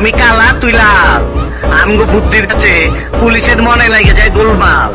আমি কালা তুই লাল, আমগো বুদ্ধির কাছে পুলিশের মনে লাগে যায় গোলমাল।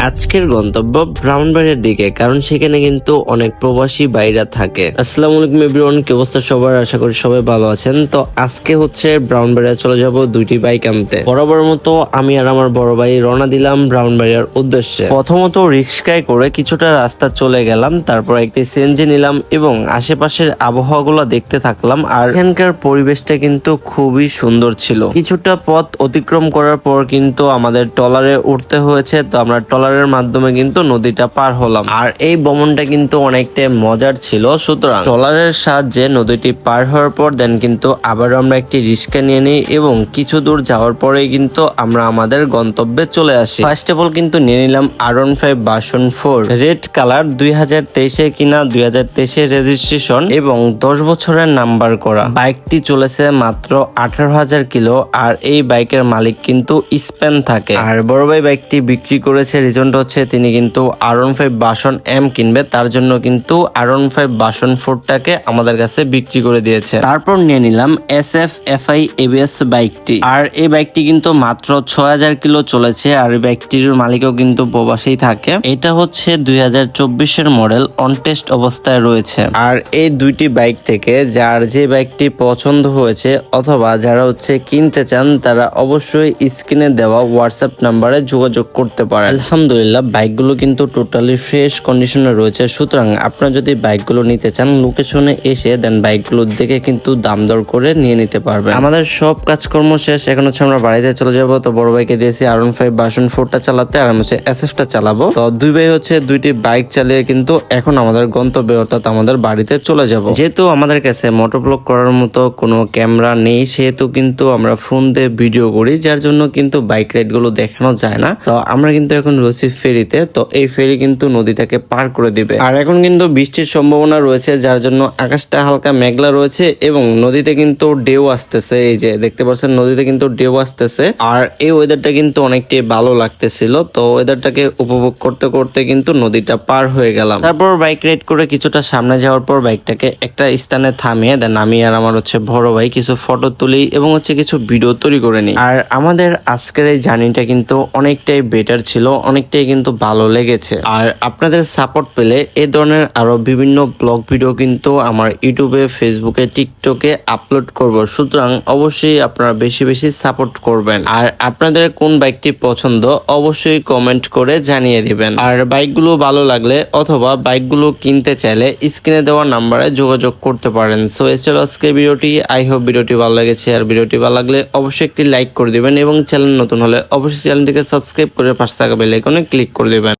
আজকের গন্তব্য ব্রাউনবাড়ির দিকে, কারণ সেখানে কিন্তু অনেক প্রবাসী ভাইরা থাকে। আসসালামু আলাইকুম এভরিওয়ান, কি অবস্থা সবার? আশা করি সবাই ভালো আছেন। তো আজকে হচ্ছে ব্রাউনবাড়িয়া চলে যাব দুইটি বাইক আনতে। বরাবর মতো আমি আর আমার বড় ভাই রওনা দিলাম ব্রাউনবাড়িয়ার উদ্দেশ্যে। প্রথমত রিক্সায় করে কিছুটা রাস্তা চলে গেলাম, তারপর একটি সিএনজি নিলাম এবং আশেপাশের আবহাওয়াগুলো দেখতে থাকলাম। আর এখানকার পরিবেশটা কিন্তু খুবই সুন্দর ছিল। কিছুটা পথ অতিক্রম করার পর কিন্তু আমাদের ট্রলারে উঠতে হয়েছে, তো আমরা ট্রলারের মাধ্যমে কিন্তু নদীটা পার হলাম। আর এই ভ্রমণটা কিন্তু অনেকটা মজার ছিল। সুতরাং ট্রলারের সাহায্যে নদীটি পার হওয়ার পর দেন কিন্তু আবারও আমরা একটি রিক্সা নিয়ে নিই এবং কিছু দূর যাওয়ার পরেই কিন্তু আমরা আমাদের গন্তব্যে চলে আসি। ফার্স্ট অফ অল কিন্তু নিয়ে নিলাম R15 ভার্সন 4 রেড কালার, 2023 কিনা, 2023 রেজিস্ট্রেশন এবং 10 বছরের নাম্বার করা। বাইকটি চলেছে মাত্র 18,000 কিলো। আর এই বাইকের মালিক কিন্তু স্পেন থাকে। আর বড় ভাই বাইকটি বিক্রি করেছে, রিজনটা হচ্ছে তিনি কিন্তু R15 ভার্সন M কিনবে, তার জন্য কিন্তু R15 ভার্সন 4টাকে আমাদের কাছে বিক্রি করে দিয়েছে। তারপর নিয়ে নিলাম SF FI ABS বাইকটি। আর এই বাইকটি কিন্তু মাত্র 6,000 কিলো চলেছে। আর এই বাইকটির মালিকও কিন্তু প্রবাসেই থাকে। এটা হচ্ছে 2024 মডেল, অন টেস্ট অবস্থায় রয়েছে। আর এই দুইটি বাইক থেকে যার যে বাইকটি পছন্দ হয়েছে অথবা যারা হচ্ছে কিনতে চান, তারা অবশ্যই স্ক্রিনে দেওয়া হোয়াটসঅ্যাপ নাম্বারে যোগাযোগ করতে পারেন। আলহামদুলিল্লাহ বাইকগুলো কিন্তু টোটালি ফ্রেশ কন্ডিশনে রয়েছে। সুতরাং আপনারা যদি বাইকগুলো নিতে চান, লোকেশনে এসে দেন বাইকগুলো দেখে কিন্তু দাম দর করে নিয়ে নিতে পারবেন। আমাদের সব কাজকর্ম শেষ, এখন হচ্ছে আমরা বাড়িতে চলে যাব। তো বড় ভাইকে দিয়েছি R15 ভার্সন 4টা চালাতে, আর আমি হচ্ছে SF-টা চালাবো। তো দুই ভাই হচ্ছে দুইটি বাইক চালিয়ে কিন্তু এখন আমাদের গন্তব্যে অর্থাৎ আমাদের বাড়িতে চলে যাব। যেহেতু আমাদের কাছে মোটরব্লগ করার মতো কোনো ক্যামেরা নেই, সেহেতু কিন্তু আমরা ফোন দিয়ে ভিডিও করি, যার জন্য কিন্তু বাইক রাইড গুলো দেখানো যায় না। তো আমরা কিন্তু এখন রয়েছি ফেরিতে। তো এই ফেরি কিন্তু নদীটাকে পার করে দিবে। আর এখন কিন্তু বৃষ্টির সম্ভাবনা রয়েছে, যার জন্য আকাশটা হালকা মেঘলা রয়েছে এবং নদীতে কিন্তু ঢেউ আসতেছে। এই যে দেখতে পাচ্ছেন নদীতে কিন্তু ঢেউ আসতেছে। আর এই ওয়েদারটা কিন্তু অনেকটাই ভালো লাগতেছিল। তো ওয়েদারটাকে উপভোগ করতে করতে কিন্তু নদীটা পার হয়ে গেলাম। তারপর বাইক রাইড করে কিছুটা সামনে যাওয়ার পর বাইকটাকে একটা স্থানে থামিয়ে দেন আমি আর আমার হচ্ছে বড় ভাই কিছু ফটো তুলি এবং হচ্ছে কিছু ভিডিও তৈরি করে নিই। আর আমাদের আজকের এই জার্নিটা কিন্তু অনেকটাই বেটার ছিল, অনেকটাই কিন্তু ভালো লেগেছে। আর আপনাদের সাপোর্ট পেলে এই ধরনের আরো বিভিন্ন ব্লগ ভিডিও কিন্তু আমার ইউটিউবে, ফেসবুকে, টিকটকে আপলোড করব। সুতরাং অবশ্যই আপনারা বেশি বেশি সাপোর্ট করবেন। আর আপনাদের কোন বাইকটি পছন্দ অবশ্যই কমেন্ট করে জানিয়ে দিবেন। আর বাইকগুলো ভালো লাগলে অথবা বাইকগুলো কিনতে চাইলে স্ক্রিনে দেওয়া নাম্বারে যোগাযোগ করতে পারেন। সো এই ছিল আজকের ভিডিওটি। আই হোপ ভিডিওটি ভালো লেগেছে। আর ভিডিওটি ভালো লাগলে অবশ্যই একটি লাইক করে দিবেন এবং চ্যানেল নতুন হলে অবশ্যই চ্যানেলটিকে সাবস্ক্রাইব করে পাশে থাকা বেল আইকনে ক্লিক করে দিবেন।